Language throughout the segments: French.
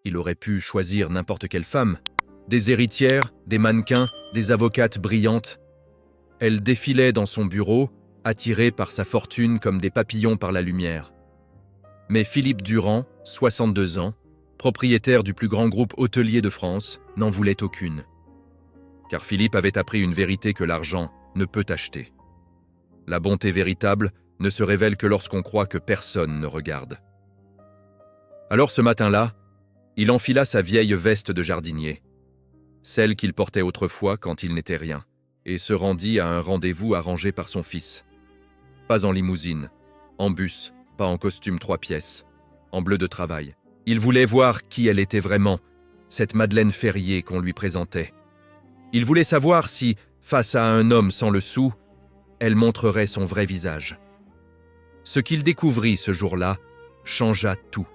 Il aurait pu choisir n'importe quelle femme. Des héritières, des mannequins, des avocates brillantes. Elles défilaient dans son bureau, attirées par sa fortune comme des papillons par la lumière. Mais Philippe Durand, 62 ans, propriétaire du plus grand groupe hôtelier de France, n'en voulait aucune. Car Philippe avait appris une vérité que l'argent ne peut acheter. La bonté véritable ne se révèle que lorsqu'on croit que personne ne regarde. Alors ce matin-là, il enfila sa vieille veste de jardinier, celle qu'il portait autrefois quand il n'était rien, et se rendit à un rendez-vous arrangé par son fils. Pas en limousine, en bus, pas en costume 3 pièces, en bleu de travail. Il voulait voir qui elle était vraiment, cette Madeleine Ferrier qu'on lui présentait. Il voulait savoir si, face à un homme sans le sou, elle montrerait son vrai visage. Ce qu'il découvrit ce jour-là changea tout.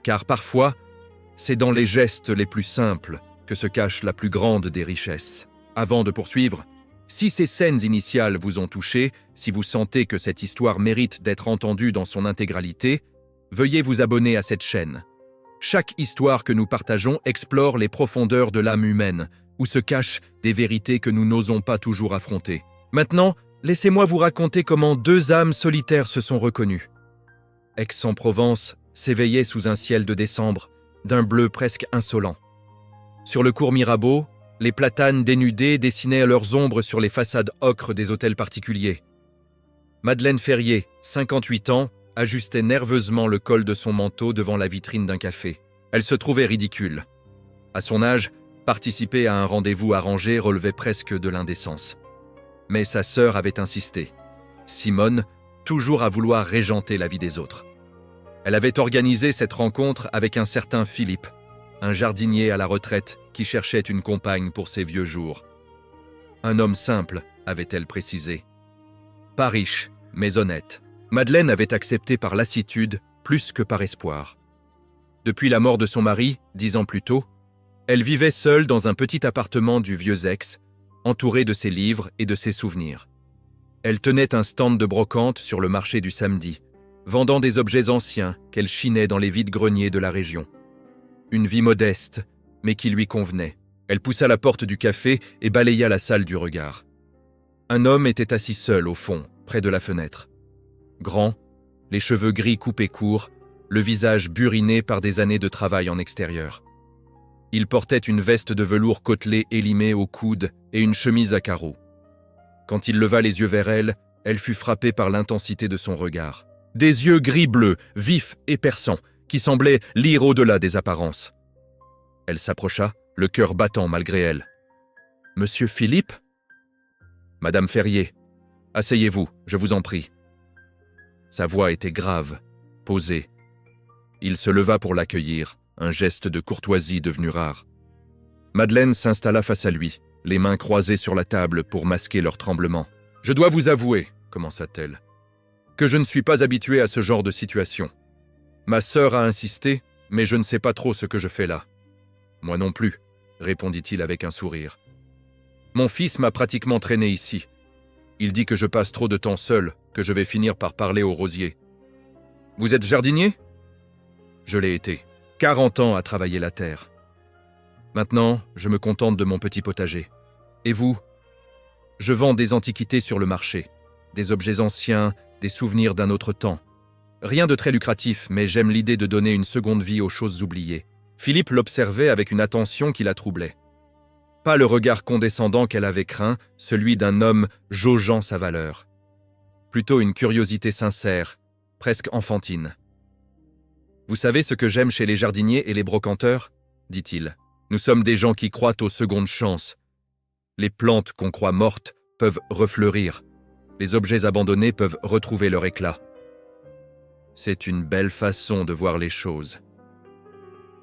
Car parfois, c'est dans les gestes les plus simples que se cache la plus grande des richesses. Avant de poursuivre, si ces scènes initiales vous ont touché, si vous sentez que cette histoire mérite d'être entendue dans son intégralité, veuillez vous abonner à cette chaîne. Chaque histoire que nous partageons explore les profondeurs de l'âme humaine, où se cachent des vérités que nous n'osons pas toujours affronter. Maintenant, laissez-moi vous raconter comment 2 âmes solitaires se sont reconnues. Aix-en-Provence s'éveillait sous un ciel de décembre, d'un bleu presque insolent. Sur le cours Mirabeau, les platanes dénudés dessinaient leurs ombres sur les façades ocres des hôtels particuliers. Madeleine Ferrier, 58 ans, ajustait nerveusement le col de son manteau devant la vitrine d'un café. Elle se trouvait ridicule. À son âge, participer à un rendez-vous arrangé relevait presque de l'indécence. Mais sa sœur avait insisté. Simone, toujours à vouloir régenter la vie des autres. Elle avait organisé cette rencontre avec un certain Philippe, un jardinier à la retraite qui cherchait une compagne pour ses vieux jours. Un homme simple, avait-elle précisé. Pas riche, mais honnête. Madeleine avait accepté par lassitude plus que par espoir. Depuis la mort de son mari, 10 ans plus tôt, elle vivait seule dans un petit appartement du vieux Aix, entourée de ses livres et de ses souvenirs. Elle tenait un stand de brocante sur le marché du samedi, vendant des objets anciens qu'elle chinait dans les vides-greniers de la région. Une vie modeste, mais qui lui convenait. Elle poussa la porte du café et balaya la salle du regard. Un homme était assis seul au fond, près de la fenêtre. Grand, les cheveux gris coupés courts, le visage buriné par des années de travail en extérieur. Il portait une veste de velours côtelé élimée au coude et une chemise à carreaux. Quand il leva les yeux vers elle, elle fut frappée par l'intensité de son regard. Des yeux gris-bleu, vifs et perçants, qui semblaient lire au-delà des apparences. Elle s'approcha, le cœur battant malgré elle. « Monsieur Philippe ?»« Madame Ferrier, asseyez-vous, je vous en prie. » Sa voix était grave, posée. Il se leva pour l'accueillir, un geste de courtoisie devenu rare. Madeleine s'installa face à lui, les mains croisées sur la table pour masquer leur tremblement. « Je dois vous avouer, » commença-t-elle, « que je ne suis pas habituée à ce genre de situation. Ma sœur a insisté, mais je ne sais pas trop ce que je fais là. »« Moi non plus, » répondit-il avec un sourire. « Mon fils m'a pratiquement traîné ici. Il dit que je passe trop de temps seul, que je vais finir par parler aux rosiers. Vous êtes jardinier ? Je l'ai été. 40 ans à travailler la terre. Maintenant, je me contente de mon petit potager. Et vous ? Je vends des antiquités sur le marché, des objets anciens, des souvenirs d'un autre temps. Rien de très lucratif, mais j'aime l'idée de donner une seconde vie aux choses oubliées. » Philippe l'observait avec une attention qui la troublait. Pas le regard condescendant qu'elle avait craint, celui d'un homme jaugeant sa valeur. Plutôt une curiosité sincère, presque enfantine. « Vous savez ce que j'aime chez les jardiniers et les brocanteurs ?» dit-il. « Nous sommes des gens qui croient aux secondes chances. Les plantes qu'on croit mortes peuvent refleurir. Les objets abandonnés peuvent retrouver leur éclat. C'est une belle façon de voir les choses.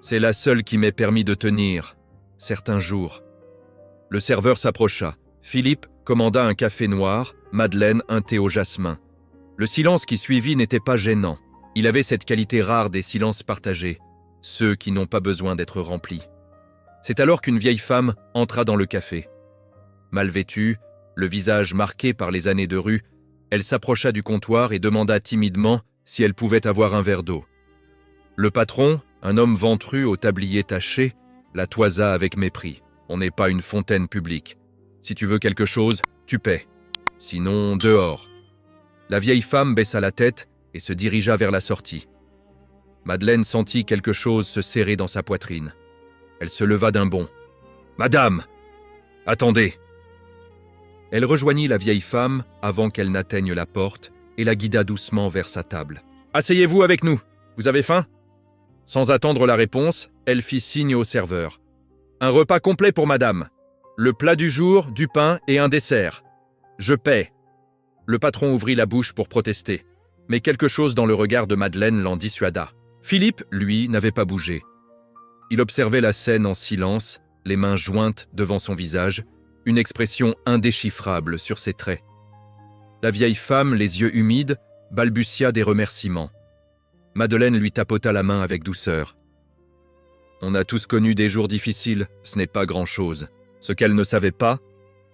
C'est la seule qui m'ait permis de tenir, certains jours. » Le serveur s'approcha. Philippe commanda un café noir, Madeleine un thé au jasmin. Le silence qui suivit n'était pas gênant. Il avait cette qualité rare des silences partagés, ceux qui n'ont pas besoin d'être remplis. C'est alors qu'une vieille femme entra dans le café. Mal vêtue, le visage marqué par les années de rue, elle s'approcha du comptoir et demanda timidement si elle pouvait avoir un verre d'eau. Le patron, Un homme ventru au tablier taché la toisa avec mépris. On n'est pas une fontaine publique. Si tu veux quelque chose, tu paies. Sinon, dehors. La vieille femme baissa la tête et se dirigea vers la sortie. Madeleine sentit quelque chose se serrer dans sa poitrine. Elle se leva d'un bond. « Madame! Attendez !» Elle rejoignit la vieille femme avant qu'elle n'atteigne la porte et la guida doucement vers sa table. « Asseyez-vous avec nous. Vous avez faim ?» Sans attendre la réponse, elle fit signe au serveur. « Un repas complet pour madame. Le plat du jour, du pain et un dessert. Je paie. » Le patron ouvrit la bouche pour protester, mais quelque chose dans le regard de Madeleine l'en dissuada. Philippe, lui, n'avait pas bougé. Il observait la scène en silence, les mains jointes devant son visage, une expression indéchiffrable sur ses traits. La vieille femme, les yeux humides, balbutia des remerciements. Madeleine lui tapota la main avec douceur. On a tous connu des jours difficiles, ce n'est pas grand-chose. Ce qu'elle ne savait pas,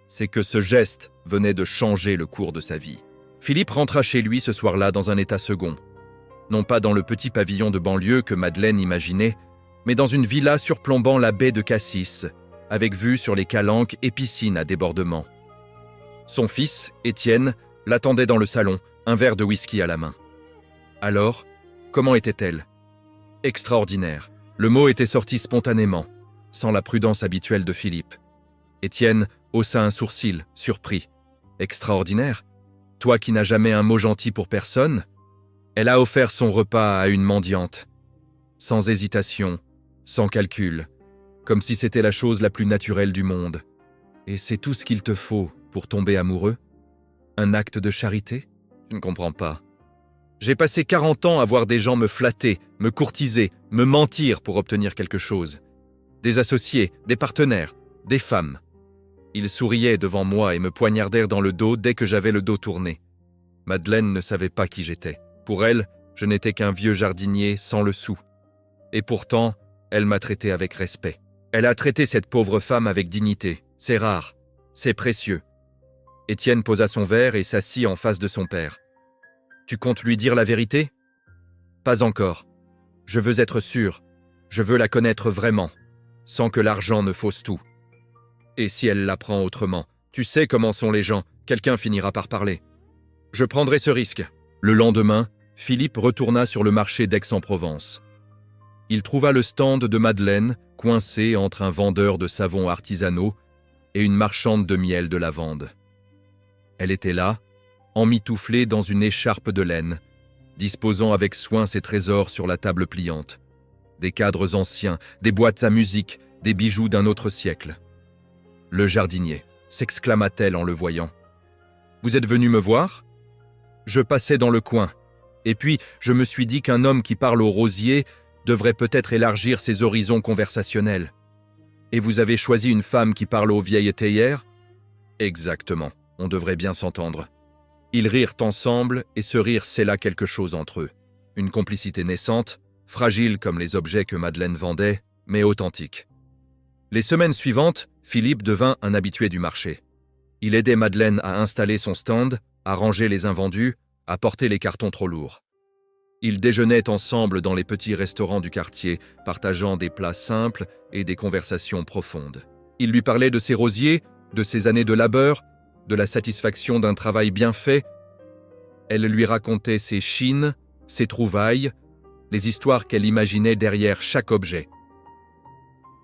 c'est que ce geste venait de changer le cours de sa vie. Philippe rentra chez lui ce soir-là dans un état second. Non pas dans le petit pavillon de banlieue que Madeleine imaginait, mais dans une villa surplombant la baie de Cassis, avec vue sur les calanques et piscine à débordement. Son fils, Étienne, l'attendait dans le salon, un verre de whisky à la main. Alors, comment était-elle ? Extraordinaire. Le mot était sorti spontanément, sans la prudence habituelle de Philippe. Étienne haussa un sourcil, surpris. Extraordinaire ? Toi qui n'as jamais un mot gentil pour personne ? Elle a offert son repas à une mendiante. Sans hésitation, sans calcul, comme si c'était la chose la plus naturelle du monde. Et c'est tout ce qu'il te faut pour tomber amoureux ? Un acte de charité ? Je ne comprends pas. J'ai passé 40 ans à voir des gens me flatter, me courtiser, me mentir pour obtenir quelque chose. Des associés, des partenaires, des femmes. Ils souriaient devant moi et me poignardèrent dans le dos dès que j'avais le dos tourné. Madeleine ne savait pas qui j'étais. Pour elle, je n'étais qu'un vieux jardinier sans le sou. Et pourtant, elle m'a traité avec respect. Elle a traité cette pauvre femme avec dignité. C'est rare, c'est précieux. Étienne posa son verre et s'assit en face de son père. « Tu comptes lui dire la vérité ? » ?»« Pas encore. Je veux être sûr. Je veux la connaître vraiment, sans que l'argent ne fausse tout. Et si elle l'apprend autrement, tu sais comment sont les gens, quelqu'un finira par parler. Je prendrai ce risque. » Le lendemain, Philippe retourna sur le marché d'Aix-en-Provence. Il trouva le stand de Madeleine coincé entre un vendeur de savons artisanaux et une marchande de miel de lavande. Elle était là, emmitouflée dans une écharpe de laine, disposant avec soin ses trésors sur la table pliante. Des cadres anciens, des boîtes à musique, des bijoux d'un autre siècle. « Le jardinier », s'exclama-t-elle en le voyant. « Vous êtes venu me voir ? Je passais dans le coin, et puis je me suis dit qu'un homme qui parle au rosier devrait peut-être élargir ses horizons conversationnels. Et vous avez choisi une femme qui parle aux vieilles théières ? Exactement, on devrait bien s'entendre. » Ils rirent ensemble et ce rire scella quelque chose entre eux. Une complicité naissante, fragile comme les objets que Madeleine vendait, mais authentique. Les semaines suivantes, Philippe devint un habitué du marché. Il aidait Madeleine à installer son stand, à ranger les invendus, à porter les cartons trop lourds. Ils déjeunaient ensemble dans les petits restaurants du quartier, partageant des plats simples et des conversations profondes. Il lui parlait de ses rosiers, de ses années de labeur, de la satisfaction d'un travail bien fait. Elle lui racontait ses chines, ses trouvailles, les histoires qu'elle imaginait derrière chaque objet.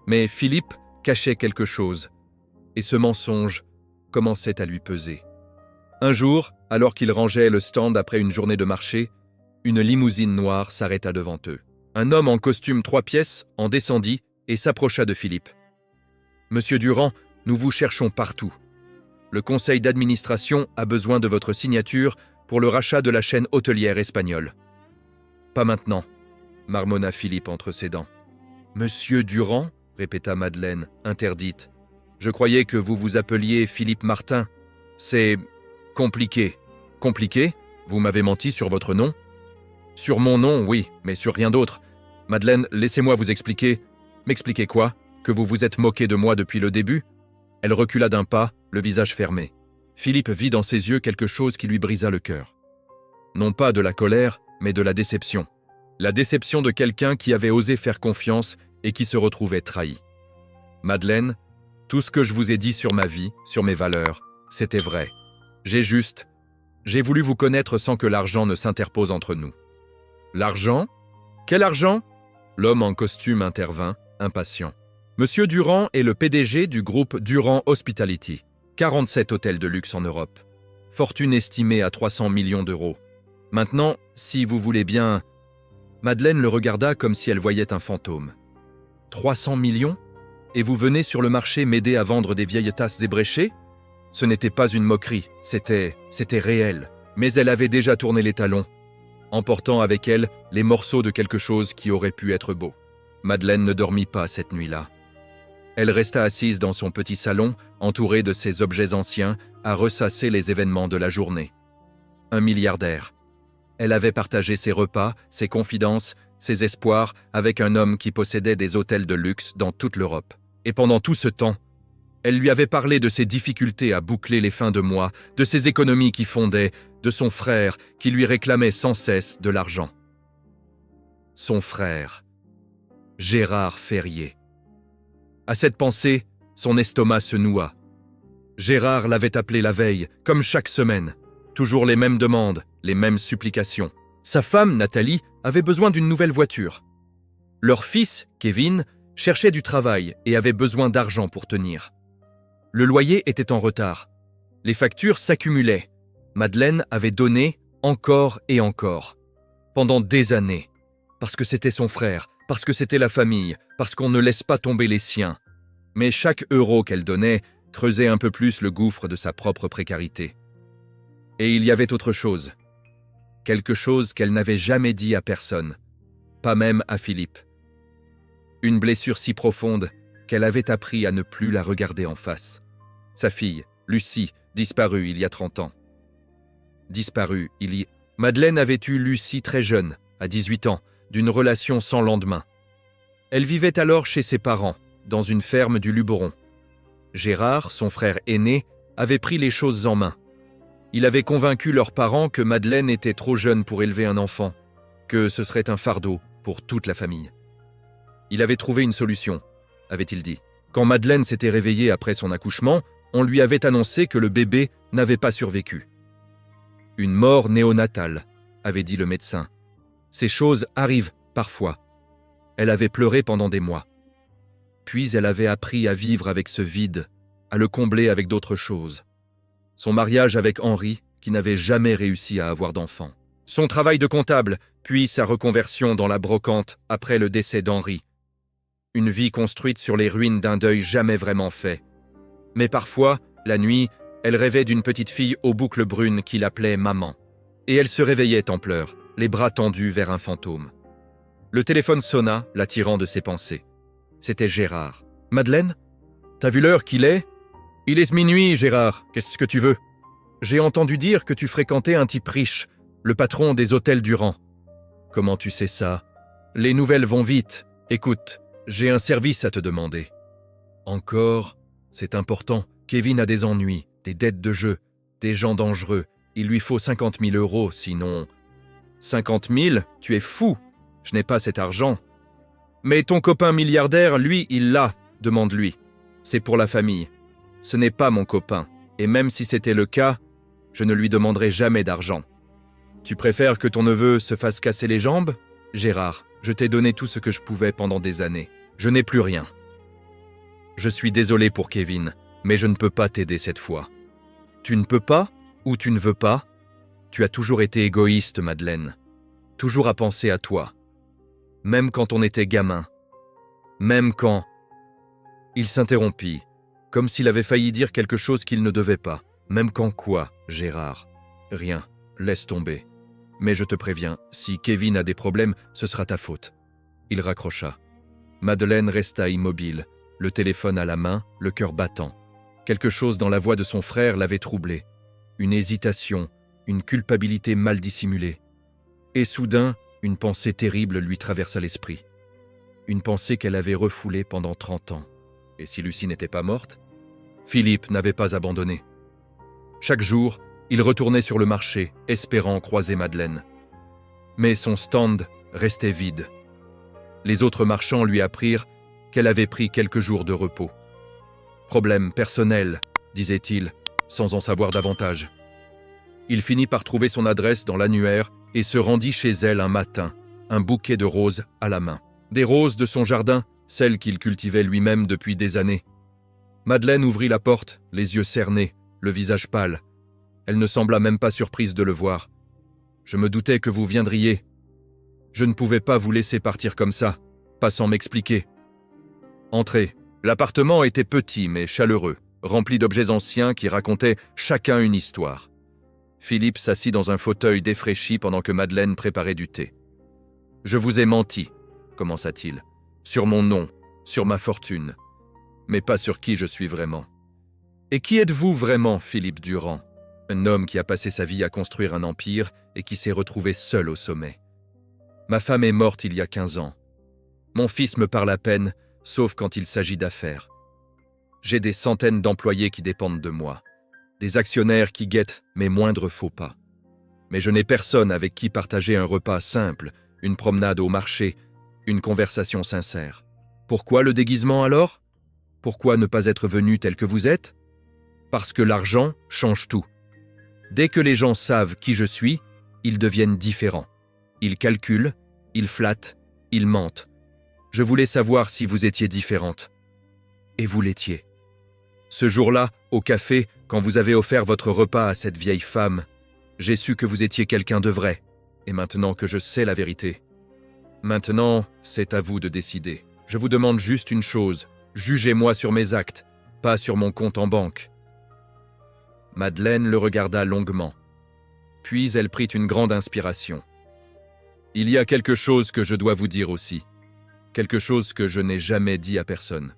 Mais Philippe cachait quelque chose, et ce mensonge commençait à lui peser. Un jour, alors qu'il rangeait le stand après une journée de marché, une limousine noire s'arrêta devant eux. Un homme en costume 3 pièces en descendit et s'approcha de Philippe. « Monsieur Durand, nous vous cherchons partout. Le conseil d'administration a besoin de votre signature pour le rachat de la chaîne hôtelière espagnole. »« Pas maintenant, » marmonna Philippe entre ses dents. « Monsieur Durand ?» répéta Madeleine, interdite. « Je croyais que vous vous appeliez Philippe Martin. C'est compliqué. »« Compliqué ? Vous m'avez menti sur votre nom ?»« Sur mon nom, oui, mais sur rien d'autre. Madeleine, laissez-moi vous expliquer. »« M'expliquer quoi ? Que vous vous êtes moqué de moi depuis le début ?» Elle recula d'un pas, le visage fermé. Philippe vit dans ses yeux quelque chose qui lui brisa le cœur. Non pas de la colère, mais de la déception. La déception de quelqu'un qui avait osé faire confiance et qui se retrouvait trahi. Madeleine, tout ce que je vous ai dit sur ma vie, sur mes valeurs, c'était vrai. J'ai voulu vous connaître sans que l'argent ne s'interpose entre nous. L'argent? Quel argent? L'homme en costume intervint, impatient. Monsieur Durand est le PDG du groupe Durand Hospitality. 47 hôtels de luxe en Europe. Fortune estimée à 300 millions d'euros. Maintenant, si vous voulez bien... Madeleine le regarda comme si elle voyait un fantôme. 300 millions? Et vous venez sur le marché m'aider à vendre des vieilles tasses ébréchées? Ce n'était pas une moquerie, c'était réel. Mais elle avait déjà tourné les talons, emportant avec elle les morceaux de quelque chose qui aurait pu être beau. Madeleine ne dormit pas cette nuit-là. Elle resta assise dans son petit salon, entourée de ses objets anciens, à ressasser les événements de la journée. Un milliardaire. Elle avait partagé ses repas, ses confidences, ses espoirs avec un homme qui possédait des hôtels de luxe dans toute l'Europe. Et pendant tout ce temps, elle lui avait parlé de ses difficultés à boucler les fins de mois, de ses économies qui fondaient, de son frère qui lui réclamait sans cesse de l'argent. Son frère, Gérard Ferrier. À cette pensée, son estomac se noua. Gérard l'avait appelé la veille, comme chaque semaine. Toujours les mêmes demandes, les mêmes supplications. Sa femme, Nathalie, avait besoin d'une nouvelle voiture. Leur fils, Kevin, cherchait du travail et avait besoin d'argent pour tenir. Le loyer était en retard. Les factures s'accumulaient. Madeleine avait donné encore et encore. Pendant des années. Parce que c'était son frère, parce que c'était la famille, parce qu'on ne laisse pas tomber les siens. Mais chaque euro qu'elle donnait creusait un peu plus le gouffre de sa propre précarité. Et il y avait autre chose. Quelque chose qu'elle n'avait jamais dit à personne, pas même à Philippe. Une blessure si profonde qu'elle avait appris à ne plus la regarder en face. Sa fille, Lucie, disparue il y a 30 ans. Madeleine avait eu Lucie très jeune, à 18 ans, d'une relation sans lendemain. Elle vivait alors chez ses parents, dans une ferme du Luberon. Gérard, son frère aîné, avait pris les choses en main. Il avait convaincu leurs parents que Madeleine était trop jeune pour élever un enfant, que ce serait un fardeau pour toute la famille. Il avait trouvé une solution, avait-il dit. Quand Madeleine s'était réveillée après son accouchement, on lui avait annoncé que le bébé n'avait pas survécu. Une mort néonatale, avait dit le médecin. Ces choses arrivent parfois. Elle avait pleuré pendant des mois. Puis elle avait appris à vivre avec ce vide, à le combler avec d'autres choses. Son mariage avec Henri, qui n'avait jamais réussi à avoir d'enfant. Son travail de comptable, puis sa reconversion dans la brocante après le décès d'Henri. Une vie construite sur les ruines d'un deuil jamais vraiment fait. Mais parfois, la nuit, elle rêvait d'une petite fille aux boucles brunes qui l'appelait maman. Et elle se réveillait en pleurs, les bras tendus vers un fantôme. Le téléphone sonna, l'attirant de ses pensées. C'était Gérard. « Madeleine, t'as vu l'heure qu'il est ? » « Il est minuit, Gérard, qu'est-ce que tu veux ? J'ai entendu dire que tu fréquentais un type riche, le patron des hôtels Durand. »« Comment tu sais ça ? Les nouvelles vont vite. Écoute, j'ai un service à te demander. »« Encore ? C'est important. Kevin a des ennuis, des dettes de jeu, des gens dangereux. Il lui faut 50 000 euros, sinon... »« 50 000 ? Tu es fou. Je n'ai pas cet argent. »« Mais ton copain milliardaire, lui, il l'a, demande-lui. C'est pour la famille. » « Ce n'est pas mon copain, et même si c'était le cas, je ne lui demanderai jamais d'argent. Tu préfères que ton neveu se fasse casser les jambes ? Gérard, je t'ai donné tout ce que je pouvais pendant des années. Je n'ai plus rien. Je suis désolé pour Kevin, mais je ne peux pas t'aider cette fois. Tu ne peux pas ou tu ne veux pas ? Tu as toujours été égoïste, Madeleine. Toujours à penser à toi. Même quand on était gamin. Même quand... Il s'interrompit. Comme s'il avait failli dire quelque chose qu'il ne devait pas. Même quand quoi, Gérard ? Rien, laisse tomber. Mais je te préviens, si Kevin a des problèmes, ce sera ta faute. Il raccrocha. Madeleine resta immobile, le téléphone à la main, le cœur battant. Quelque chose dans la voix de son frère l'avait troublée. Une hésitation, une culpabilité mal dissimulée. Et soudain, une pensée terrible lui traversa l'esprit. Une pensée qu'elle avait refoulée pendant 30 ans. Et si Lucie n'était pas morte ? Philippe n'avait pas abandonné. Chaque jour, il retournait sur le marché, espérant croiser Madeleine. Mais son stand restait vide. Les autres marchands lui apprirent qu'elle avait pris quelques jours de repos. Problème personnel, disait-il, sans en savoir davantage. Il finit par trouver son adresse dans l'annuaire et se rendit chez elle un matin, un bouquet de roses à la main. Des roses de son jardin, celles qu'il cultivait lui-même depuis des années. Madeleine ouvrit la porte, les yeux cernés, le visage pâle. Elle ne sembla même pas surprise de le voir. « Je me doutais que vous viendriez. Je ne pouvais pas vous laisser partir comme ça, pas sans m'expliquer. » Entrez. L'appartement était petit mais chaleureux, rempli d'objets anciens qui racontaient chacun une histoire. Philippe s'assit dans un fauteuil défraîchi pendant que Madeleine préparait du thé. « Je vous ai menti, commença-t-il, sur mon nom, sur ma fortune, mais pas sur qui je suis vraiment. Et qui êtes-vous vraiment, Philippe Durand ? Un homme qui a passé sa vie à construire un empire et qui s'est retrouvé seul au sommet. Ma femme est morte il y a 15 ans. Mon fils me parle à peine, sauf quand il s'agit d'affaires. J'ai des centaines d'employés qui dépendent de moi, des actionnaires qui guettent mes moindres faux pas. Mais je n'ai personne avec qui partager un repas simple, une promenade au marché, une conversation sincère. Pourquoi le déguisement alors ? Pourquoi ne pas être venu tel que vous êtes ? Parce que l'argent change tout. Dès que les gens savent qui je suis, ils deviennent différents. Ils calculent, ils flattent, ils mentent. Je voulais savoir si vous étiez différente. Et vous l'étiez. Ce jour-là, au café, quand vous avez offert votre repas à cette vieille femme, j'ai su que vous étiez quelqu'un de vrai. Et maintenant que je sais la vérité. Maintenant, c'est à vous de décider. Je vous demande juste une chose. Jugez-moi sur mes actes, pas sur mon compte en banque. » Madeleine le regarda longuement. Puis elle prit une grande inspiration. « Il y a quelque chose que je dois vous dire aussi. Quelque chose que je n'ai jamais dit à personne. »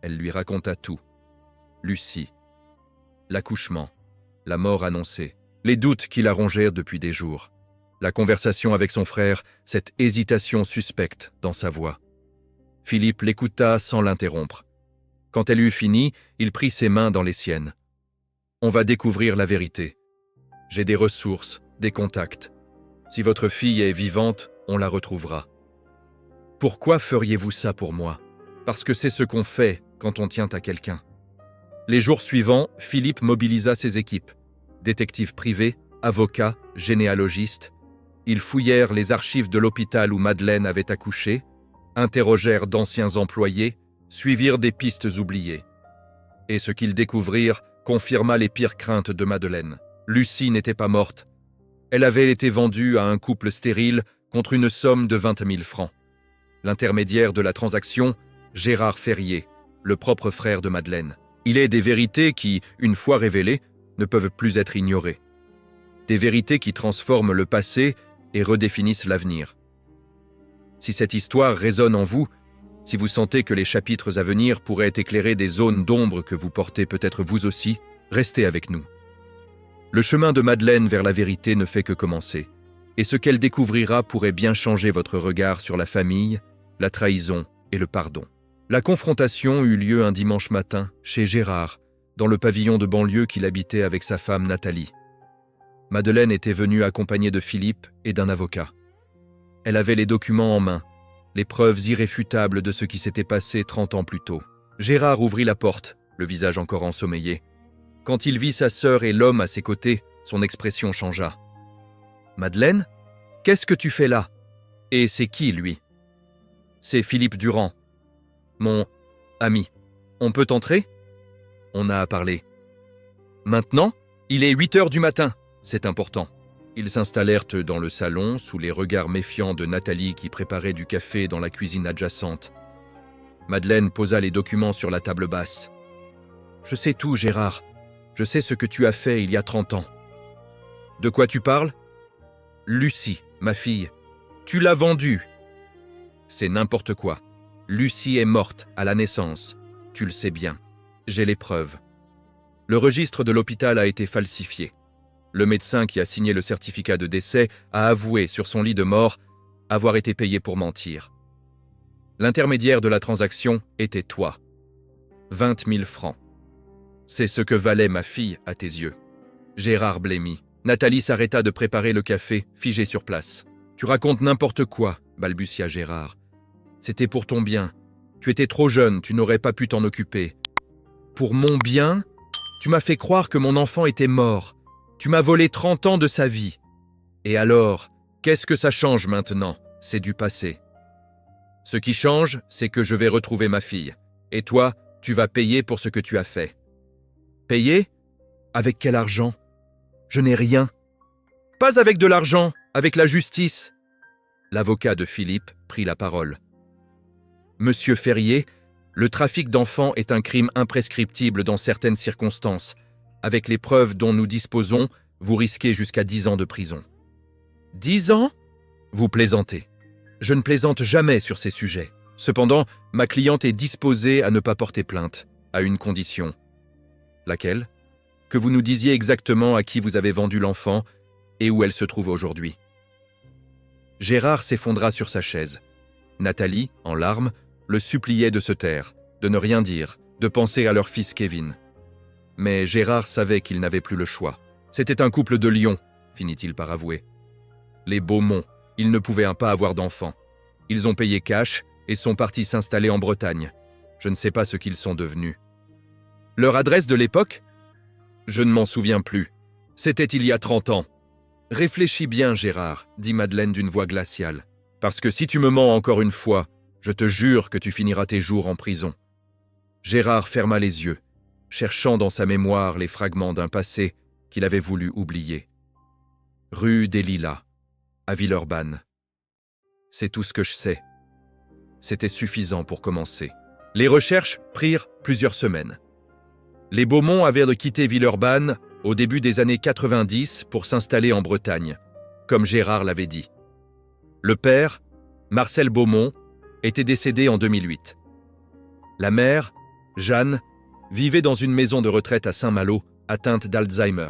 Elle lui raconta tout. Lucie, l'accouchement, la mort annoncée, les doutes qui la rongèrent depuis des jours, la conversation avec son frère, cette hésitation suspecte dans sa voix. Philippe l'écouta sans l'interrompre. Quand elle eut fini, il prit ses mains dans les siennes. « On va découvrir la vérité. J'ai des ressources, des contacts. Si votre fille est vivante, on la retrouvera. Pourquoi feriez-vous ça pour moi ? Parce que c'est ce qu'on fait quand on tient à quelqu'un. » Les jours suivants, Philippe mobilisa ses équipes. Détectives privés, avocats, généalogistes. Ils fouillèrent les archives de l'hôpital où Madeleine avait accouché, interrogèrent d'anciens employés, suivirent des pistes oubliées. Et ce qu'ils découvrirent confirma les pires craintes de Madeleine. Lucie n'était pas morte. Elle avait été vendue à un couple stérile contre une somme de 20 000 francs. L'intermédiaire de la transaction, Gérard Ferrier, le propre frère de Madeleine. Il est des vérités qui, une fois révélées, ne peuvent plus être ignorées. Des vérités qui transforment le passé et redéfinissent l'avenir. Si cette histoire résonne en vous, si vous sentez que les chapitres à venir pourraient éclairer des zones d'ombre que vous portez peut-être vous aussi, restez avec nous. Le chemin de Madeleine vers la vérité ne fait que commencer, et ce qu'elle découvrira pourrait bien changer votre regard sur la famille, la trahison et le pardon. La confrontation eut lieu un dimanche matin, chez Gérard, dans le pavillon de banlieue qu'il habitait avec sa femme Nathalie. Madeleine était venue accompagnée de Philippe et d'un avocat. Elle avait les documents en main, les preuves irréfutables de ce qui s'était passé 30 ans plus tôt. Gérard ouvrit la porte, le visage encore ensommeillé. Quand il vit sa sœur et l'homme à ses côtés, son expression changea. « Madeleine, qu'est-ce que tu fais là ? Et c'est qui, lui ? » ?»« C'est Philippe Durand, mon ami. On peut entrer ? » On a à parler. « Maintenant ? Il est 8 heures du matin. C'est important. » Ils s'installèrent dans le salon, sous les regards méfiants de Nathalie qui préparait du café dans la cuisine adjacente. Madeleine posa les documents sur la table basse. « Je sais tout, Gérard. Je sais ce que tu as fait il y a 30 ans. »« De quoi tu parles ? » ?»« Lucie, ma fille. Tu l'as vendue. »« C'est n'importe quoi. Lucie est morte à la naissance. Tu le sais bien. J'ai les preuves. Le registre de l'hôpital a été falsifié. Le médecin qui a signé le certificat de décès a avoué sur son lit de mort avoir été payé pour mentir. L'intermédiaire de la transaction était toi. 20 000 francs. C'est ce que valait ma fille à tes yeux. Gérard blêmit. Nathalie s'arrêta de préparer le café, figée sur place. Tu racontes n'importe quoi, balbutia Gérard. C'était pour ton bien. Tu étais trop jeune, tu n'aurais pas pu t'en occuper. Pour mon bien? Tu m'as fait croire que mon enfant était mort. Tu m'as volé 30 ans de sa vie. Et alors, qu'est-ce que ça change maintenant? C'est du passé. Ce qui change, c'est que je vais retrouver ma fille. Et toi, tu vas payer pour ce que tu as fait. Payer? Avec quel argent? Je n'ai rien. Pas avec de l'argent, avec la justice. L'avocat de Philippe prit la parole. Monsieur Ferrier, le trafic d'enfants est un crime imprescriptible dans certaines circonstances. Avec les preuves dont nous disposons, vous risquez jusqu'à 10 ans de prison. 10 ans? Vous plaisantez. Je ne plaisante jamais sur ces sujets. Cependant, ma cliente est disposée à ne pas porter plainte, à une condition. Laquelle? Que vous nous disiez exactement à qui vous avez vendu l'enfant et où elle se trouve aujourd'hui. Gérard s'effondra sur sa chaise. Nathalie, en larmes, le suppliait de se taire, de ne rien dire, de penser à leur fils Kevin. Mais Gérard savait qu'il n'avait plus le choix. C'était un couple de lions, finit-il par avouer. Les Beaumont, ils ne pouvaient pas avoir d'enfants. Ils ont payé cash et sont partis s'installer en Bretagne. Je ne sais pas ce qu'ils sont devenus. Leur adresse de l'époque? Je ne m'en souviens plus. C'était il y a 30 ans. Réfléchis bien, Gérard, dit Madeleine d'une voix glaciale. Parce que si tu me mens encore une fois, je te jure que tu finiras tes jours en prison. Gérard ferma les yeux, cherchant dans sa mémoire les fragments d'un passé qu'il avait voulu oublier. Rue des Lilas, à Villeurbanne. C'est tout ce que je sais. C'était suffisant pour commencer. Les recherches prirent plusieurs semaines. Les Beaumont avaient quitté Villeurbanne au début des années 90 pour s'installer en Bretagne, comme Gérard l'avait dit. Le père, Marcel Beaumont, était décédé en 2008. La mère, Jeanne, vivait dans une maison de retraite à Saint-Malo, atteinte d'Alzheimer.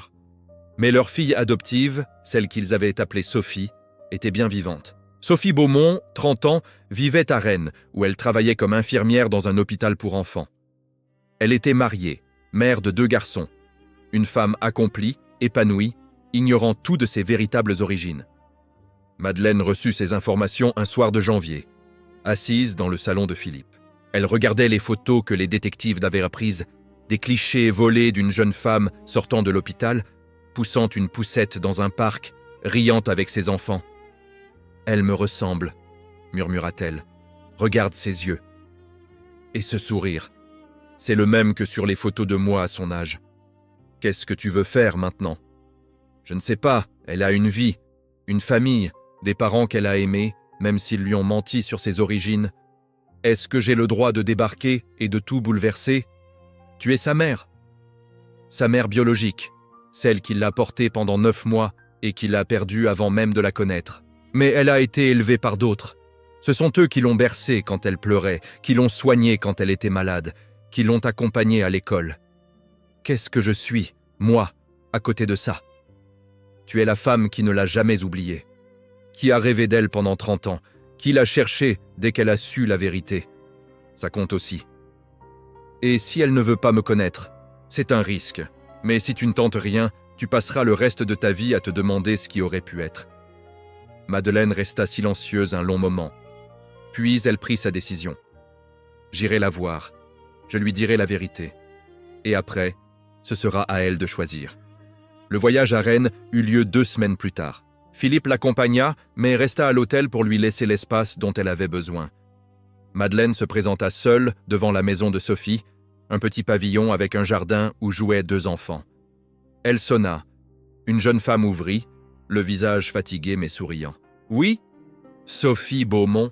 Mais leur fille adoptive, celle qu'ils avaient appelée Sophie, était bien vivante. Sophie Beaumont, 30 ans, vivait à Rennes, où elle travaillait comme infirmière dans un hôpital pour enfants. Elle était mariée, mère de 2 garçons, une femme accomplie, épanouie, ignorant tout de ses véritables origines. Madeleine reçut ces informations un soir de janvier, assise dans le salon de Philippe. Elle regardait les photos que les détectives avaient prises, des clichés volés d'une jeune femme sortant de l'hôpital, poussant une poussette dans un parc, riant avec ses enfants. « Elle me ressemble », murmura-t-elle. « Regarde ses yeux. » Et ce sourire. C'est le même que sur les photos de moi à son âge. Qu'est-ce que tu veux faire maintenant? Je ne sais pas, elle a une vie, une famille, des parents qu'elle a aimés, même s'ils lui ont menti sur ses origines. Est-ce que j'ai le droit de débarquer et de tout bouleverser? Tu es sa mère biologique, celle qui l'a portée pendant 9 mois et qui l'a perdue avant même de la connaître. Mais elle a été élevée par d'autres. Ce sont eux qui l'ont bercée quand elle pleurait, qui l'ont soignée quand elle était malade, qui l'ont accompagnée à l'école. Qu'est-ce que je suis, moi, à côté de ça? Tu es la femme qui ne l'a jamais oubliée, qui a rêvé d'elle pendant 30 ans, qui l'a cherchée dès qu'elle a su la vérité. Ça compte aussi. Et si elle ne veut pas me connaître, c'est un risque. Mais si tu ne tentes rien, tu passeras le reste de ta vie à te demander ce qui aurait pu être. Madeleine resta silencieuse un long moment. Puis elle prit sa décision. J'irai la voir. Je lui dirai la vérité. Et après, ce sera à elle de choisir. Le voyage à Rennes eut lieu 2 semaines plus tard. Philippe l'accompagna, mais resta à l'hôtel pour lui laisser l'espace dont elle avait besoin. Madeleine se présenta seule devant la maison de Sophie, un petit pavillon avec un jardin où jouaient 2 enfants. Elle sonna. Une jeune femme ouvrit, le visage fatigué mais souriant. « Oui? Sophie Beaumont?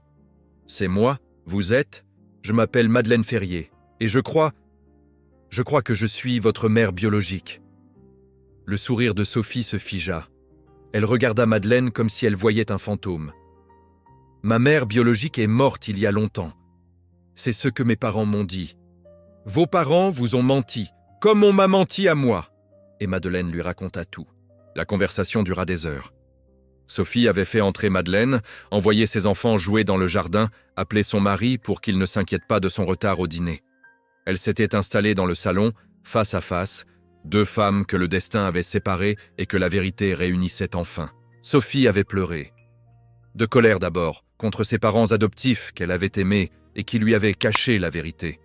C'est moi? Vous êtes? Je m'appelle Madeleine Ferrier, et je crois que je suis votre mère biologique. » Le sourire de Sophie se figea. Elle regarda Madeleine comme si elle voyait un fantôme. « Ma mère biologique est morte il y a longtemps. C'est ce que mes parents m'ont dit. Vos parents vous ont menti, comme on m'a menti à moi. » Et Madeleine lui raconta tout. La conversation dura des heures. Sophie avait fait entrer Madeleine, envoyé ses enfants jouer dans le jardin, appelé son mari pour qu'il ne s'inquiète pas de son retard au dîner. Elle s'était installée dans le salon, face à face, 2 femmes que le destin avait séparées et que la vérité réunissait enfin. Sophie avait pleuré. De colère d'abord, contre ses parents adoptifs qu'elle avait aimés et qui lui avaient caché la vérité.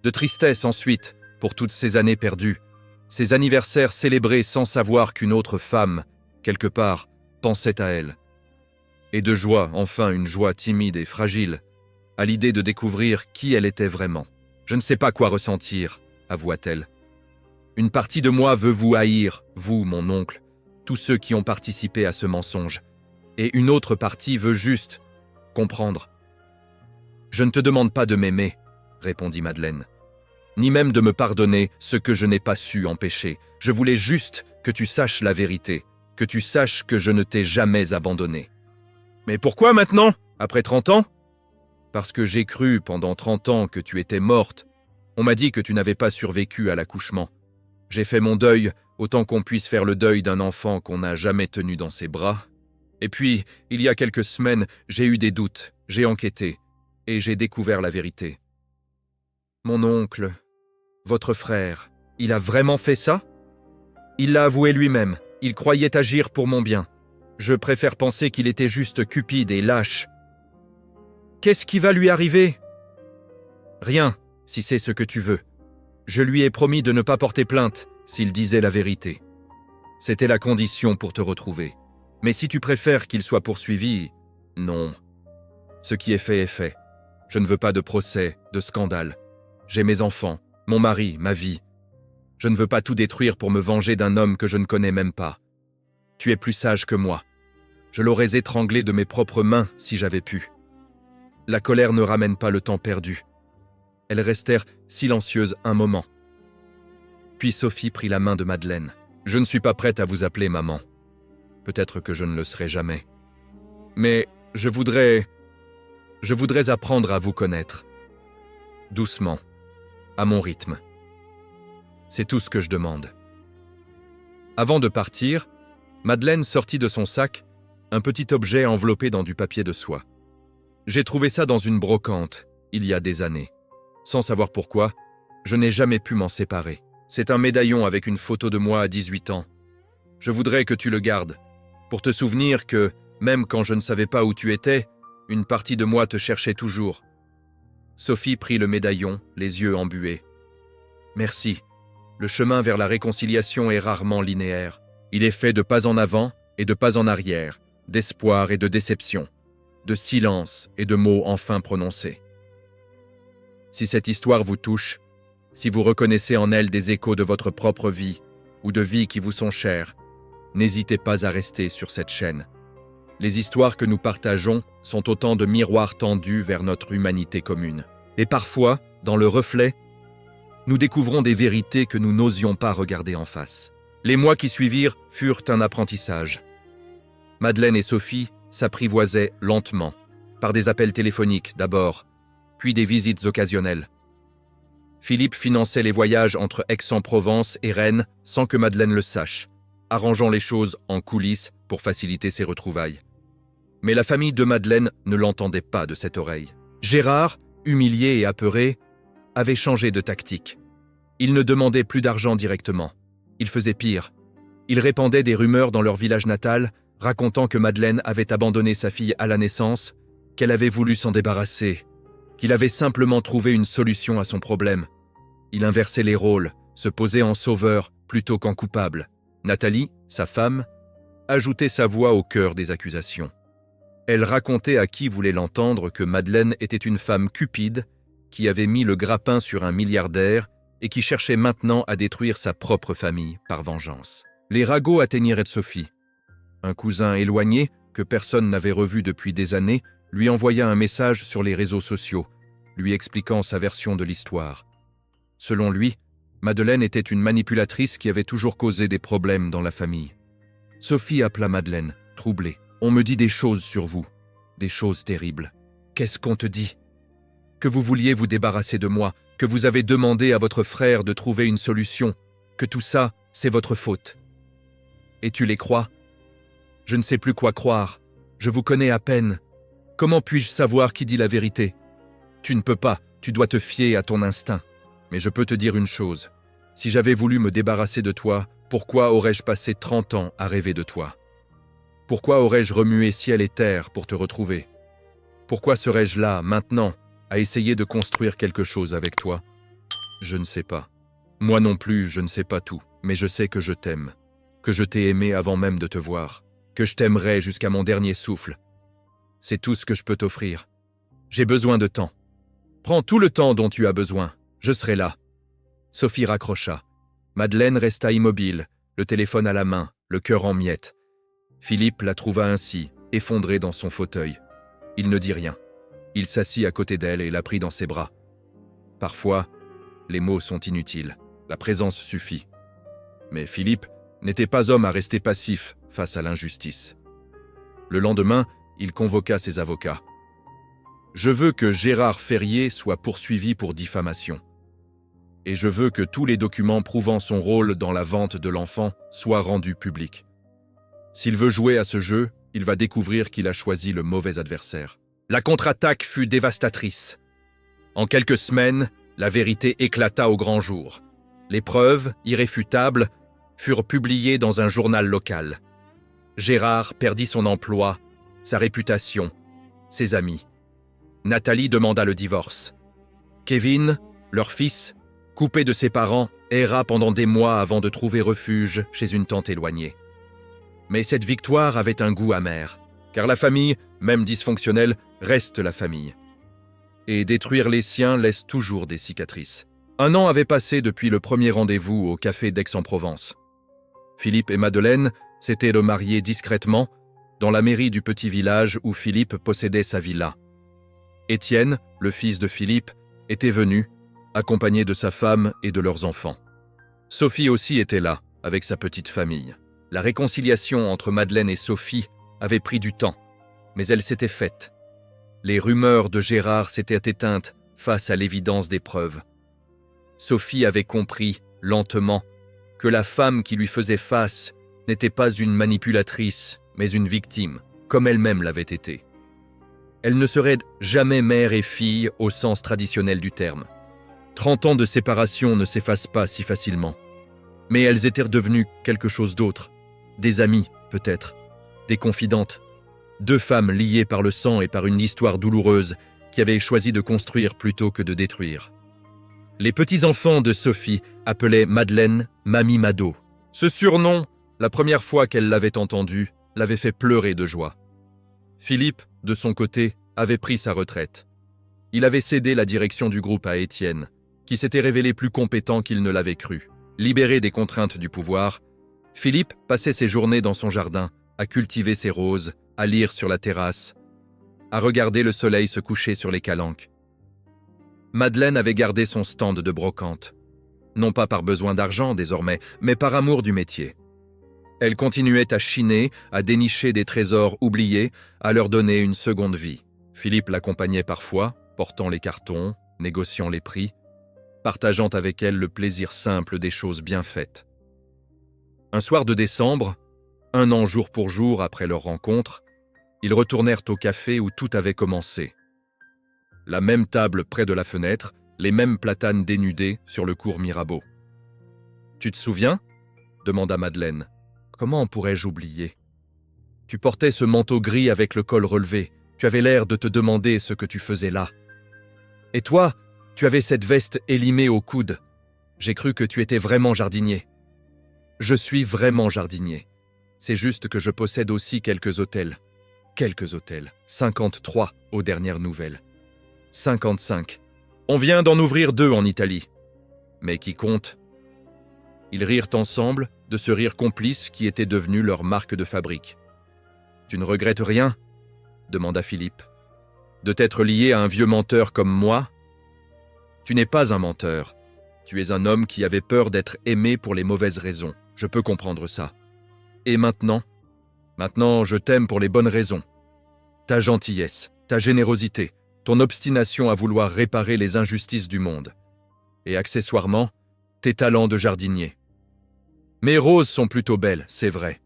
De tristesse ensuite, pour toutes ces années perdues, ces anniversaires célébrés sans savoir qu'une autre femme, quelque part, pensait à elle. Et de joie, enfin une joie timide et fragile, à l'idée de découvrir qui elle était vraiment. « Je ne sais pas quoi ressentir », avoua-t-elle. « Une partie de moi veut vous haïr, vous, mon oncle, tous ceux qui ont participé à ce mensonge. Et une autre partie veut juste comprendre. »« Je ne te demande pas de m'aimer, » répondit Madeleine, « ni même de me pardonner ce que je n'ai pas su empêcher. Je voulais juste que tu saches la vérité, que tu saches que je ne t'ai jamais abandonné. »« Mais pourquoi maintenant, après 30 ans ?»« Parce que j'ai cru pendant 30 ans que tu étais morte. On m'a dit que tu n'avais pas survécu à l'accouchement. J'ai fait mon deuil, autant qu'on puisse faire le deuil d'un enfant qu'on n'a jamais tenu dans ses bras. Et puis, il y a quelques semaines, j'ai eu des doutes, j'ai enquêté, et j'ai découvert la vérité. Mon oncle, votre frère, il a vraiment fait ça? Il l'a avoué lui-même, il croyait agir pour mon bien. Je préfère penser qu'il était juste cupide et lâche. Qu'est-ce qui va lui arriver? Rien, si c'est ce que tu veux. Je lui ai promis de ne pas porter plainte s'il disait la vérité. C'était la condition pour te retrouver. Mais si tu préfères qu'il soit poursuivi, non. Ce qui est fait. Je ne veux pas de procès, de scandale. J'ai mes enfants, mon mari, ma vie. Je ne veux pas tout détruire pour me venger d'un homme que je ne connais même pas. Tu es plus sage que moi. Je l'aurais étranglé de mes propres mains si j'avais pu. La colère ne ramène pas le temps perdu. Elles restèrent silencieuses un moment. Puis Sophie prit la main de Madeleine. « Je ne suis pas prête à vous appeler maman. Peut-être que je ne le serai jamais. Mais je voudrais apprendre à vous connaître. Doucement, à mon rythme. C'est tout ce que je demande. » Avant de partir, Madeleine sortit de son sac un petit objet enveloppé dans du papier de soie. J'ai trouvé ça dans une brocante, il y a des années. Sans savoir pourquoi, je n'ai jamais pu m'en séparer. C'est un médaillon avec une photo de moi à 18 ans. Je voudrais que tu le gardes, pour te souvenir que, même quand je ne savais pas où tu étais, une partie de moi te cherchait toujours. Sophie prit le médaillon, les yeux embués. Merci. Le chemin vers la réconciliation est rarement linéaire. Il est fait de pas en avant et de pas en arrière, d'espoir et de déception, de silence et de mots enfin prononcés. Si cette histoire vous touche, si vous reconnaissez en elle des échos de votre propre vie ou de vies qui vous sont chères, n'hésitez pas à rester sur cette chaîne. Les histoires que nous partageons sont autant de miroirs tendus vers notre humanité commune. Et parfois, dans le reflet, nous découvrons des vérités que nous n'osions pas regarder en face. Les mois qui suivirent furent un apprentissage. Madeleine et Sophie s'apprivoisaient lentement, par des appels téléphoniques d'abord, puis des visites occasionnelles. Philippe finançait les voyages entre Aix-en-Provence et Rennes sans que Madeleine le sache, arrangeant les choses en coulisses pour faciliter ses retrouvailles. Mais la famille de Madeleine ne l'entendait pas de cette oreille. Gérard, humilié et apeuré, avait changé de tactique. Il ne demandait plus d'argent directement. Il faisait pire. Il répandait des rumeurs dans leur village natal, racontant que Madeleine avait abandonné sa fille à la naissance, qu'elle avait voulu s'en débarrasser, qu'il avait simplement trouvé une solution à son problème. Il inversait les rôles, se posait en sauveur plutôt qu'en coupable. Nathalie, sa femme, ajoutait sa voix au cœur des accusations. Elle racontait à qui voulait l'entendre que Madeleine était une femme cupide qui avait mis le grappin sur un milliardaire et qui cherchait maintenant à détruire sa propre famille par vengeance. Les ragots atteignirent Sophie. Un cousin éloigné, que personne n'avait revu depuis des années, lui envoya un message sur les réseaux sociaux, lui expliquant sa version de l'histoire. Selon lui, Madeleine était une manipulatrice qui avait toujours causé des problèmes dans la famille. Sophie appela Madeleine, troublée. « On me dit des choses sur vous, des choses terribles. Qu'est-ce qu'on te dit? Que vous vouliez vous débarrasser de moi, que vous avez demandé à votre frère de trouver une solution, que tout ça, c'est votre faute. Et tu les crois? Je ne sais plus quoi croire. Je vous connais à peine. Comment puis-je savoir qui dit la vérité? Tu ne peux pas, tu dois te fier à ton instinct. Mais je peux te dire une chose. Si j'avais voulu me débarrasser de toi, pourquoi aurais-je passé 30 ans à rêver de toi? Pourquoi aurais-je remué ciel et terre pour te retrouver? Pourquoi serais-je là, maintenant, à essayer de construire quelque chose avec toi? Je ne sais pas. Moi non plus, je ne sais pas tout, mais je sais que je t'aime, que je t'ai aimé avant même de te voir, que je t'aimerai jusqu'à mon dernier souffle. C'est tout ce que je peux t'offrir. J'ai besoin de temps. Prends tout le temps dont tu as besoin, je serai là. Sophie raccrocha. Madeleine resta immobile, le téléphone à la main, le cœur en miettes. Philippe la trouva ainsi, effondrée dans son fauteuil. Il ne dit rien. Il s'assit à côté d'elle et la prit dans ses bras. Parfois, les mots sont inutiles, la présence suffit. Mais Philippe n'était pas homme à rester passif face à l'injustice. Le lendemain, il convoqua ses avocats. « Je veux que Gérard Ferrier soit poursuivi pour diffamation. Et je veux que tous les documents prouvant son rôle dans la vente de l'enfant soient rendus publics. S'il veut jouer à ce jeu, il va découvrir qu'il a choisi le mauvais adversaire. » La contre-attaque fut dévastatrice. En quelques semaines, la vérité éclata au grand jour. Les preuves, irréfutables, furent publiées dans un journal local. Gérard perdit son emploi, sa réputation, ses amis. Nathalie demanda le divorce. Kevin, leur fils, coupé de ses parents, erra pendant des mois avant de trouver refuge chez une tante éloignée. Mais cette victoire avait un goût amer, car la famille, même dysfonctionnelle, reste la famille. Et détruire les siens laisse toujours des cicatrices. 1 an avait passé depuis le premier rendez-vous au café d'Aix-en-Provence. Philippe et Madeleine s'étaient remariés discrètement dans la mairie du petit village où Philippe possédait sa villa. Étienne, le fils de Philippe, était venu, accompagné de sa femme et de leurs enfants. Sophie aussi était là, avec sa petite famille. La réconciliation entre Madeleine et Sophie avait pris du temps, mais elle s'était faite. Les rumeurs de Gérard s'étaient éteintes face à l'évidence des preuves. Sophie avait compris, lentement, que la femme qui lui faisait face n'était pas une manipulatrice, mais une victime, comme elle-même l'avait été. Elle ne serait jamais mère et fille au sens traditionnel du terme. 30 ans de séparation ne s'effacent pas si facilement. Mais elles étaient devenues quelque chose d'autre. Des amies, peut-être. Des confidentes. 2 femmes liées par le sang et par une histoire douloureuse qui avaient choisi de construire plutôt que de détruire. Les petits-enfants de Sophie appelaient Madeleine « Mamie Mado ». Ce surnom, la première fois qu'elle l'avait entendu, l'avait fait pleurer de joie. Philippe, de son côté, avait pris sa retraite. Il avait cédé la direction du groupe à Étienne, qui s'était révélé plus compétent qu'il ne l'avait cru. Libéré des contraintes du pouvoir, Philippe passait ses journées dans son jardin, à cultiver ses roses, à lire sur la terrasse, à regarder le soleil se coucher sur les calanques. Madeleine avait gardé son stand de brocante, non pas par besoin d'argent désormais, mais par amour du métier. Elle continuait à chiner, à dénicher des trésors oubliés, à leur donner une seconde vie. Philippe l'accompagnait parfois, portant les cartons, négociant les prix, partageant avec elle le plaisir simple des choses bien faites. Un soir de décembre, 1 an jour pour jour après leur rencontre, ils retournèrent au café où tout avait commencé. La même table près de la fenêtre, les mêmes platanes dénudés sur le cours Mirabeau. « Tu te souviens » demanda Madeleine. « Comment pourrais-je oublier ? Tu portais ce manteau gris avec le col relevé. Tu avais l'air de te demander ce que tu faisais là. Et toi, tu avais cette veste élimée au coude. J'ai cru que tu étais vraiment jardinier. Je suis vraiment jardinier. C'est juste que je possède aussi quelques hôtels. Quelques hôtels. 53 aux dernières nouvelles. 55. On vient d'en ouvrir 2 en Italie. Mais qui compte ? Ils rirent ensemble de ce rire complice qui était devenu leur marque de fabrique. « Tu ne regrettes rien ?» demanda Philippe. « De t'être lié à un vieux menteur comme moi ? Tu n'es pas un menteur. Tu es un homme qui avait peur d'être aimé pour les mauvaises raisons. Je peux comprendre ça. Et maintenant ? Maintenant, je t'aime pour les bonnes raisons. Ta gentillesse, ta générosité, ton obstination à vouloir réparer les injustices du monde. Et accessoirement, tes talents de jardinier. Mes roses sont plutôt belles, c'est vrai.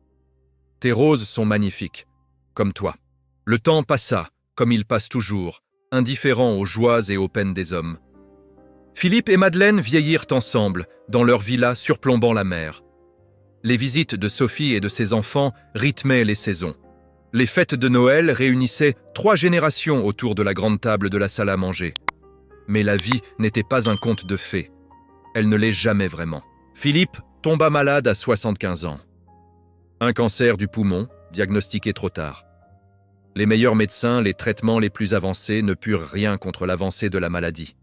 Tes roses sont magnifiques, comme toi. Le temps passa, comme il passe toujours, indifférent aux joies et aux peines des hommes. Philippe et Madeleine vieillirent ensemble, dans leur villa surplombant la mer. Les visites de Sophie et de ses enfants rythmaient les saisons. Les fêtes de Noël réunissaient 3 générations autour de la grande table de la salle à manger. Mais la vie n'était pas un conte de fées. Elle ne l'est jamais vraiment. Philippe tomba malade à 75 ans. Un cancer du poumon, diagnostiqué trop tard. Les meilleurs médecins, les traitements les plus avancés ne purent rien contre l'avancée de la maladie.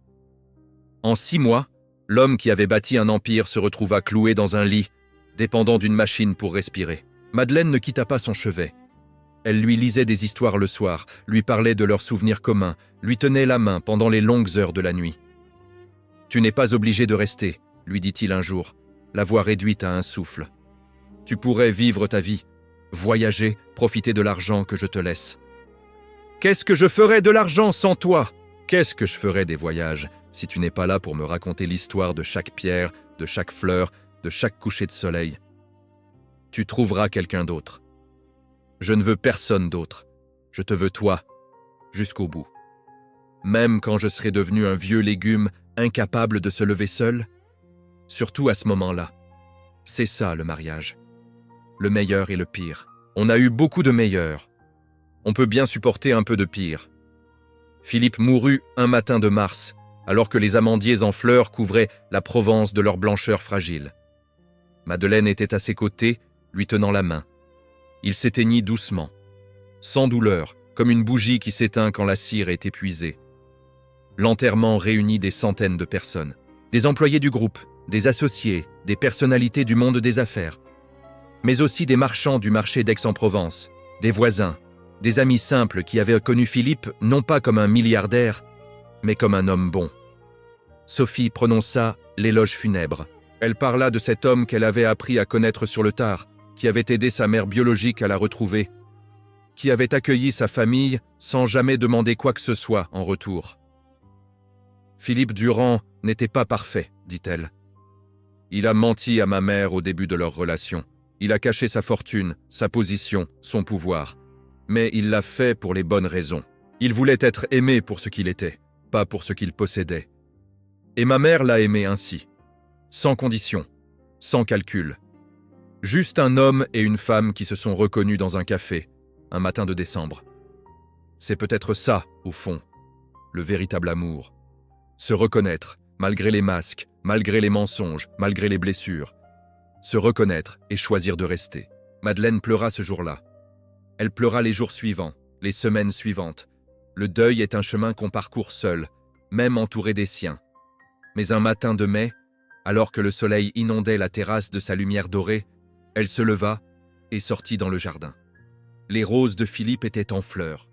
En 6 mois, l'homme qui avait bâti un empire se retrouva cloué dans un lit, dépendant d'une machine pour respirer. Madeleine ne quitta pas son chevet. Elle lui lisait des histoires le soir, lui parlait de leurs souvenirs communs, lui tenait la main pendant les longues heures de la nuit. « Tu n'es pas obligé de rester », lui dit-il un jour, la voix réduite à un souffle. « Tu pourrais vivre ta vie, voyager, profiter de l'argent que je te laisse. »« Qu'est-ce que je ferais de l'argent sans toi ? Qu'est-ce que je ferais des voyages si tu n'es pas là pour me raconter l'histoire de chaque pierre, de chaque fleur, de chaque coucher de soleil ? Tu trouveras quelqu'un d'autre. Je ne veux personne d'autre. Je te veux toi, jusqu'au bout. Même quand je serai devenu un vieux légume incapable de se lever seul, surtout à ce moment-là. C'est ça le mariage. Le meilleur et le pire. On a eu beaucoup de meilleurs. On peut bien supporter un peu de pire. Philippe mourut un matin de mars, alors que les amandiers en fleurs couvraient la Provence de leur blancheur fragile. Madeleine était à ses côtés, lui tenant la main. Il s'éteignit doucement, sans douleur, comme une bougie qui s'éteint quand la cire est épuisée. L'enterrement réunit des centaines de personnes. Des employés du groupe, des associés, des personnalités du monde des affaires, mais aussi des marchands du marché d'Aix-en-Provence, des voisins, des amis simples qui avaient connu Philippe non pas comme un milliardaire, mais comme un homme bon. Sophie prononça l'éloge funèbre. Elle parla de cet homme qu'elle avait appris à connaître sur le tard, qui avait aidé sa mère biologique à la retrouver, qui avait accueilli sa famille sans jamais demander quoi que ce soit en retour. Philippe Durand n'était pas parfait, dit-elle. Il a menti à ma mère au début de leur relation. Il a caché sa fortune, sa position, son pouvoir. Mais il l'a fait pour les bonnes raisons. Il voulait être aimé pour ce qu'il était, pas pour ce qu'il possédait. Et ma mère l'a aimé ainsi, sans condition, sans calcul. Juste un homme et une femme qui se sont reconnus dans un café, un matin de décembre. C'est peut-être ça, au fond, le véritable amour. Se reconnaître, malgré les masques, malgré les mensonges, malgré les blessures. Se reconnaître et choisir de rester. Madeleine pleura ce jour-là. Elle pleura les jours suivants, les semaines suivantes. Le deuil est un chemin qu'on parcourt seul, même entouré des siens. Mais un matin de mai, alors que le soleil inondait la terrasse de sa lumière dorée, elle se leva et sortit dans le jardin. Les roses de Philippe étaient en fleurs,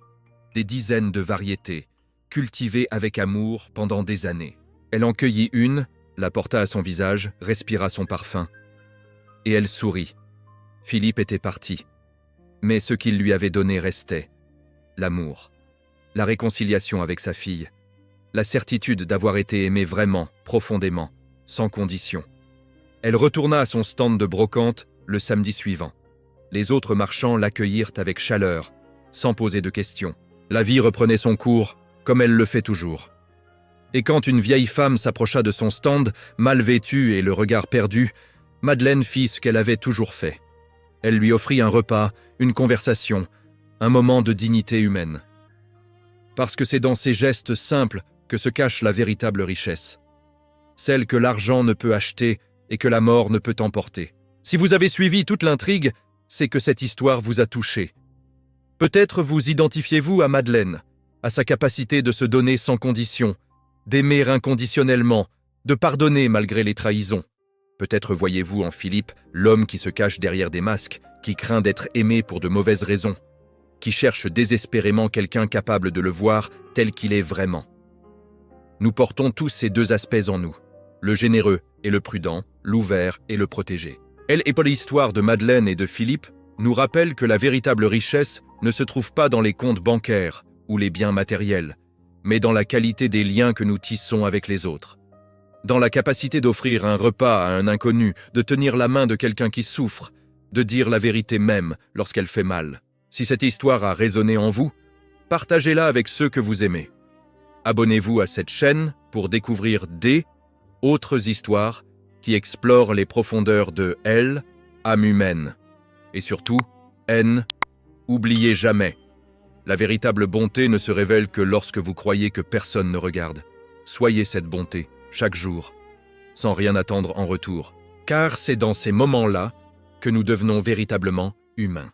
des dizaines de variétés, cultivées avec amour pendant des années. Elle en cueillit une, la porta à son visage, respira son parfum. Et elle sourit. Philippe était parti. Mais ce qu'il lui avait donné restait. L'amour. La réconciliation avec sa fille. La certitude d'avoir été aimée vraiment, profondément, sans condition. Elle retourna à son stand de brocante le samedi suivant. Les autres marchands l'accueillirent avec chaleur, sans poser de questions. La vie reprenait son cours, comme elle le fait toujours. Et quand une vieille femme s'approcha de son stand, mal vêtue et le regard perdu, Madeleine fit ce qu'elle avait toujours fait. Elle lui offrit un repas, une conversation, un moment de dignité humaine. Parce que c'est dans ces gestes simples que se cache la véritable richesse. Celle que l'argent ne peut acheter et que la mort ne peut emporter. Si vous avez suivi toute l'intrigue, c'est que cette histoire vous a touché. Peut-être vous identifiez-vous à Madeleine, à sa capacité de se donner sans condition, d'aimer inconditionnellement, de pardonner malgré les trahisons. Peut-être voyez-vous en Philippe l'homme qui se cache derrière des masques, qui craint d'être aimé pour de mauvaises raisons, qui cherche désespérément quelqu'un capable de le voir tel qu'il est vraiment. Nous portons tous ces deux aspects en nous, le généreux et le prudent, l'ouvert et le protégé. Elle et l'histoire de Madeleine et de Philippe nous rappelle que la véritable richesse ne se trouve pas dans les comptes bancaires ou les biens matériels, mais dans la qualité des liens que nous tissons avec les autres. Dans la capacité d'offrir un repas à un inconnu, de tenir la main de quelqu'un qui souffre, de dire la vérité même lorsqu'elle fait mal. Si cette histoire a résonné en vous, partagez-la avec ceux que vous aimez. Abonnez-vous à cette chaîne pour découvrir des autres histoires qui explorent les profondeurs de âme humaine et surtout haine Oubliez jamais, la véritable bonté ne se révèle que lorsque vous croyez que personne ne regarde. Soyez cette bonté, chaque jour, sans rien attendre en retour. Car c'est dans ces moments-là que nous devenons véritablement humains.